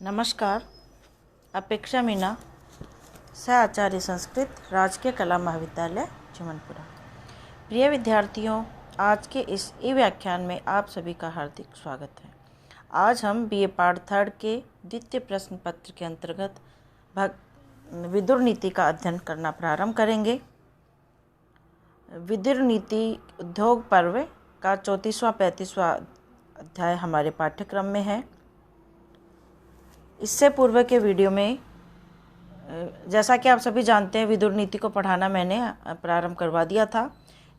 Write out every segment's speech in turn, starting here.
नमस्कार। अपेक्षा मीना, सह आचार्य संस्कृत, राजकीय कला महाविद्यालय चिमनपुरा। प्रिय विद्यार्थियों, आज के इस ई व्याख्यान में आप सभी का हार्दिक स्वागत है। आज हम बीए पार्ट 3 के द्वितीय प्रश्न पत्र के अंतर्गत विदुर नीति का अध्ययन करना प्रारंभ करेंगे। विदुर नीति उद्योग पर्व का 34वां-35वां अध्याय हमारे पाठ्यक्रम में है। इससे पूर्व के वीडियो में जैसा कि आप सभी जानते हैं, विदुर नीति को पढ़ाना मैंने प्रारंभ करवा दिया था।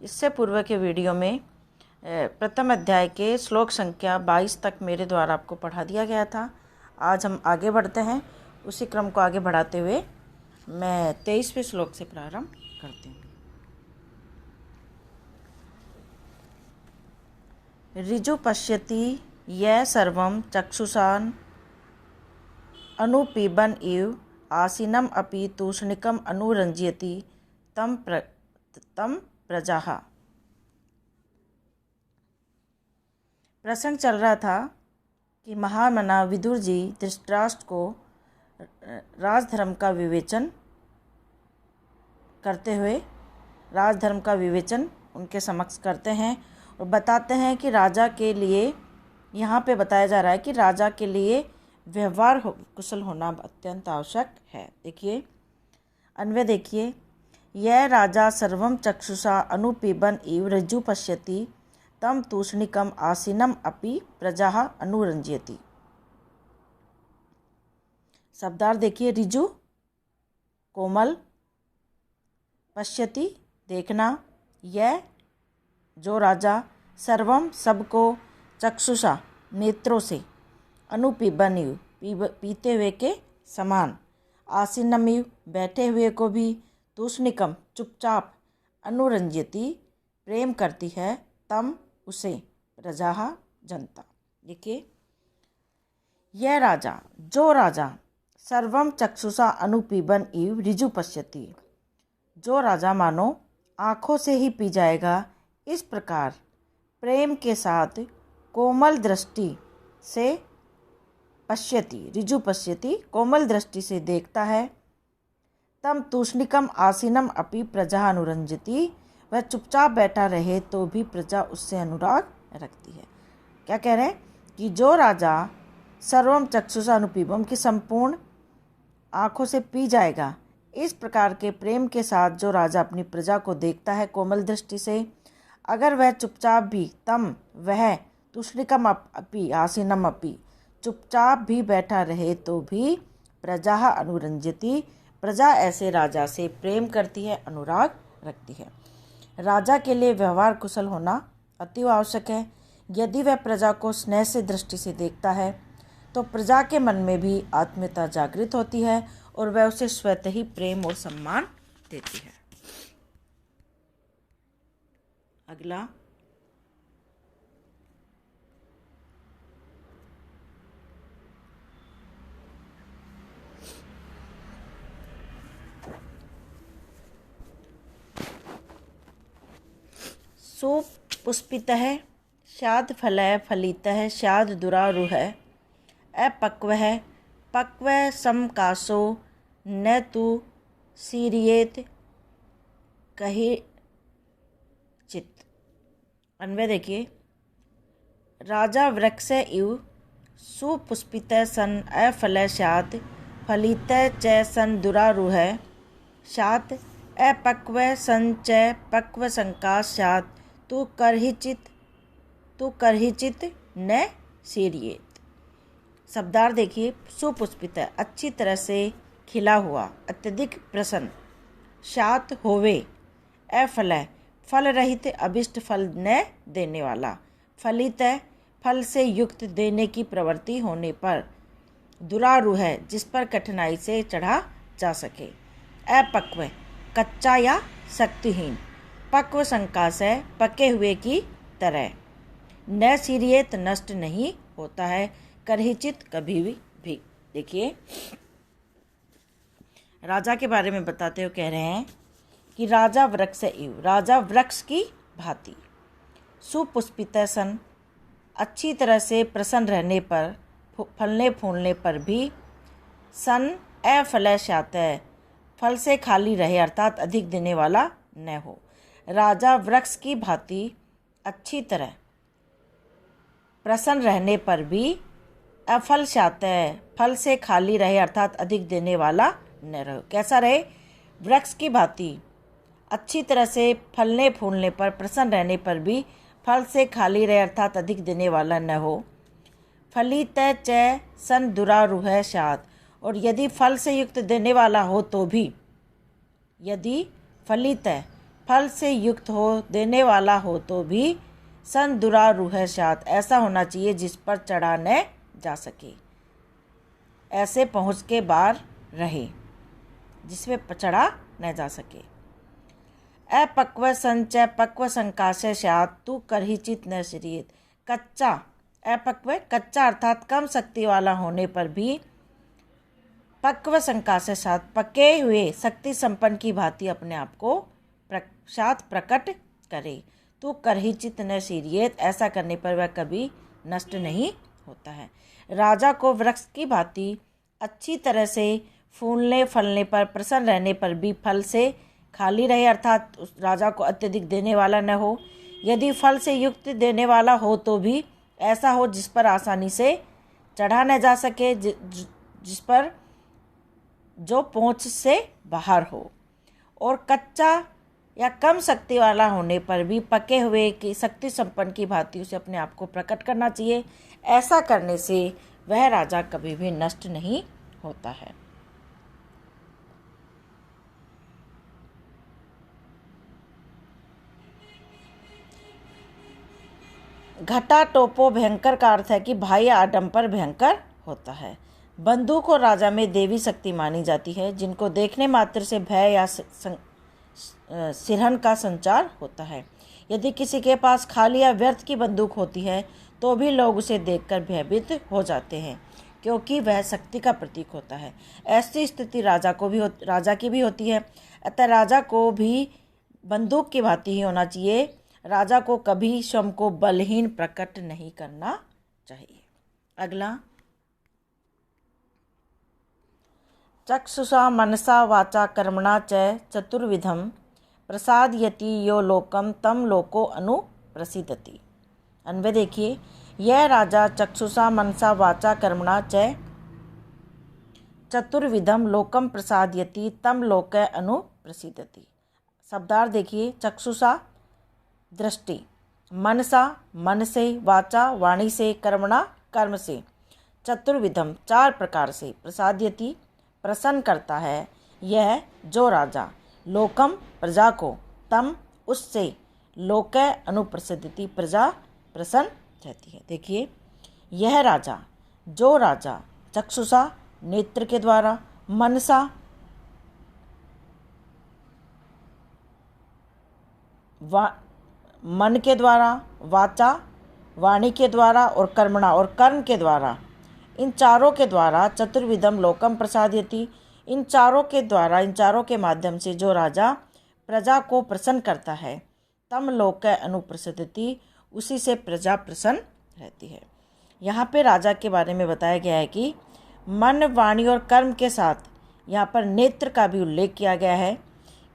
इससे पूर्व के वीडियो में प्रथम अध्याय के श्लोक संख्या 22 तक मेरे द्वारा आपको पढ़ा दिया गया था। आज हम आगे बढ़ते हैं। उसी क्रम को आगे बढ़ाते हुए मैं 23वें श्लोक से प्रारंभ करती हूँ। ऋजु पश्यति यह सर्वं चक्षुषान् अनुपीबन इव आसीनम अपि तूष्णिकम अनुरंजयति तम प्रजाः। प्रसंग चल रहा था कि महामना विदुर जी धृतराष्ट्र को राजधर्म का विवेचन करते हुए उनके समक्ष करते हैं और बताते हैं कि राजा के लिए, यहाँ पे बताया जा रहा है कि राजा के लिए व्यवहार कुशल होना अत्यंत आवश्यक है। देखिए अन्वय, देखिए, यह राजा सर्वम चक्षुषा अनुपीबन इव ऋजु पश्यति तम तूष्णिकम आसीनम अपि प्रजाः अनुरंजयति। शब्दार्थ देखिए, ऋजु कोमल, पश्यति देखना, यह जो राजा, सर्वम सबको, चक्षुषा नेत्रों से, अनुपीबन पीते हुए के समान, आसीनमिव बैठे हुए को भी, तूष्णिकम चुपचाप, अनुरंजयति प्रेम करती है, तम उसे, प्रजाः जनता। देखिए, यह राजा, जो राजा, सर्वम चक्षुषा अनुपीबन इव ऋजु पश्यति, जो राजा मानो आँखों से ही पी जाएगा, इस प्रकार प्रेम के साथ कोमल दृष्टि से पश्यति, ऋजु पश्यति कोमल दृष्टि से देखता है, तम तूष्णिकम आसीनम अपि प्रजा अनुरंजति, वह चुपचाप बैठा रहे तो भी प्रजा उससे अनुराग रखती है। क्या कह रहे हैं कि जो राजा सर्वम चक्षुषा अनुपीबम की संपूर्ण आँखों से पी जाएगा, इस प्रकार के प्रेम के साथ जो राजा अपनी प्रजा को देखता है कोमल दृष्टि से, अगर वह चुपचाप भी, तम वह, तूष्णिकम अपि आसीनम अपि चुपचाप भी बैठा रहे तो भी, प्रजा अनुरंजति प्रजा ऐसे राजा से प्रेम करती है, अनुराग रखती है। राजा के लिए व्यवहार कुशल होना अति आवश्यक है। यदि वह प्रजा को स्नेह से दृष्टि से देखता है तो प्रजा के मन में भी आत्मीयता जागृत होती है और वह उसे स्वतः ही प्रेम और सम्मान देती है। अगला, सुपुष्पितः शाद फलः फलितः शाद दुरारुहः अपक्वः पक्वः समकासो न तु सीरियेत कहिचित्। अन्वय देखिए, राजा वृक्ष इव सुपुष्पितः सन अफलः स्यात् फलितः च सन दुरारुहः स्यात् अपक्वः सन च पक्व संकास स्यात् तु करहिचित् न सीरियेत। शब्दार्थ देखिए, सुपुष्पित अच्छी तरह से खिला हुआ, अत्यधिक प्रसन्न, शात होवे, अफल फल रहित अभिष्ट फल न देने वाला, फलित फल से युक्त देने की प्रवृत्ति होने पर, दुरारूह जिस पर कठिनाई से चढ़ा जा सके, अपक्व कच्चा या शक्तिहीन, पक्व संकास है पके हुए की तरह, न सीरियत नष्ट नहीं होता है, करहिचित कभी भी। देखिए, राजा के बारे में बताते हुए कह रहे हैं कि राजा वृक्ष इव, राजा वृक्ष की भांति, सुपुष्पित सन अच्छी तरह से प्रसन्न रहने पर, फलने फूलने पर भी सन अफलस्यातः फल से खाली रहे अर्थात अधिक देने वाला न हो। राजा वृक्ष की भांति अच्छी तरह प्रसन्न रहने पर भी अफलस्यातः फल से खाली रहे अर्थात अधिक देने वाला न रहे। कैसा रहे? वृक्ष की भांति अच्छी तरह से फलने फूलने पर प्रसन्न रहने पर भी फल से खाली रहे अर्थात अधिक देने वाला न हो। फलित च सन दुरारूह स्यात्, और यदि फल से युक्त देने वाला हो तो भी, यदि फलित फल से युक्त हो देने वाला हो तो भी सन दुरारूह स्यात्, ऐसा होना चाहिए जिस पर चढ़ा न जा सके, ऐसे पहुँच के बार रहे जिसमें चढ़ा न जा सके। अपक्व संचय पक्व संकाशय स्यात् तू करहिचित न श्रियेत। कच्चा, अपक्व कच्चा अर्थात कम शक्ति वाला होने पर भी पक्व संकाशय स्यात् पके हुए शक्ति संपन्न की भांति अपने आप को प्रकट करे। तू करहिचित न श्रियेत, ऐसा करने पर वह कभी नष्ट नहीं होता है। राजा को वृक्ष की भांति अच्छी तरह से फूलने फलने पर प्रसन्न रहने पर भी फल से खाली रहे अर्थात उस राजा को अत्यधिक देने वाला न हो। यदि फल से युक्त देने वाला हो तो भी ऐसा हो जिस पर आसानी से चढ़ा न जा सके, जिस पर जो पहुँच से बाहर हो। और कच्चा या कम शक्ति वाला होने पर भी पके हुए की शक्ति संपन्न की भांति उसे अपने आप को प्रकट करना चाहिए। ऐसा करने से वह राजा कभी भी नष्ट नहीं होता है। घटा टोपो भयंकर का अर्थ है कि बाह्य आडंबर भयंकर होता है। बंदूक और राजा में देवी शक्ति मानी जाती है, जिनको देखने मात्र से भय या सिरहन का संचार होता है। यदि किसी के पास खाली या व्यर्थ की बंदूक होती है तो भी लोग उसे देखकर भयभीत हो जाते हैं, क्योंकि वह शक्ति का प्रतीक होता है। ऐसी स्थिति राजा की भी होती है। अतः राजा को भी बंदूक की भांति ही होना चाहिए। राजा को कभी स्वयं को बलहीन प्रकट नहीं करना चाहिए। अगला, चक्षुषा मनसा वाचा कर्मणा च चतुर्विधम प्रसादयति यो लोकम तम लोको अनुप्रसिद्धति। अन्वय देखिए, यह राजा चक्षुषा मनसा वाचा कर्मणा च चतुर्विधम लोकम प्रसादयति तम लोक अनुप्रसिद्धति। शब्दार्थ देखिए, चक्षुषा दृष्टि, मनसा मन से, वाचा वाणी से, कर्मणा कर्म से, चतुर्विधम चार प्रकार से, प्रसादयति प्रसन्न करता है, यह जो राजा, लोकम प्रजा को, तम उससे, लोक अनुप्रसिद्धति प्रजा प्रसन्न रहती है। देखिए, यह राजा, जो राजा चक्षुषा नेत्र के द्वारा, मनसा मन के द्वारा, वाचा वाणी के द्वारा और कर्मणा और कर्म के द्वारा, इन चारों के द्वारा चतुर्विधम लोकम प्रसादयति, इन चारों के द्वारा, इन चारों के माध्यम से जो राजा प्रजा को प्रसन्न करता है, तम लोक अनुप्रसिद्धति उसी से प्रजा प्रसन्न रहती है। यहाँ पे राजा के बारे में बताया गया है कि मन वाणी और कर्म के साथ यहाँ पर नेत्र का भी उल्लेख किया गया है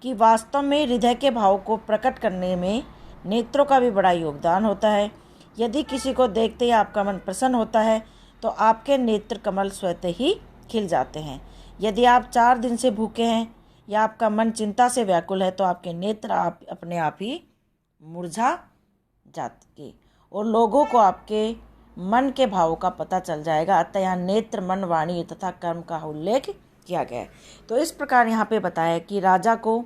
कि वास्तव में हृदय के भाव को प्रकट करने में नेत्रों का भी बड़ा योगदान होता है। यदि किसी को देखते ही आपका मन प्रसन्न होता है तो आपके नेत्र कमल स्वतः ही खिल जाते हैं। यदि आप 4 दिन से भूखे हैं या आपका मन चिंता से व्याकुल है तो आपके नेत्र अपने आप ही मुरझा जाएंगे और लोगों को आपके मन के भावों का पता चल जाएगा। अतः यहाँ नेत्र, मन, वाणी तथा कर्म का उल्लेख किया गया है। तो इस प्रकार यहाँ पे बताया कि राजा को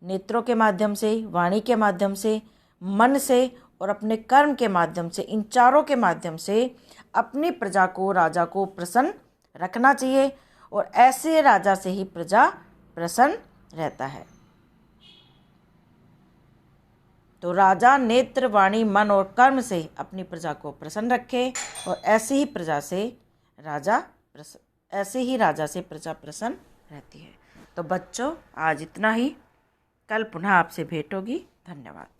नेत्रों के माध्यम से, वाणी के माध्यम से, मन से और अपने कर्म के माध्यम से, इन चारों के माध्यम से अपनी प्रजा को, राजा को प्रसन्न रखना चाहिए और ऐसे राजा से ही प्रजा प्रसन्न रहता है। तो राजा नेत्र, वाणी, मन और कर्म से अपनी प्रजा को प्रसन्न रखे और ऐसे ही राजा से प्रजा प्रसन्न रहती है। तो बच्चों, आज इतना ही। कल पुनः आपसे भेंट होगी। धन्यवाद।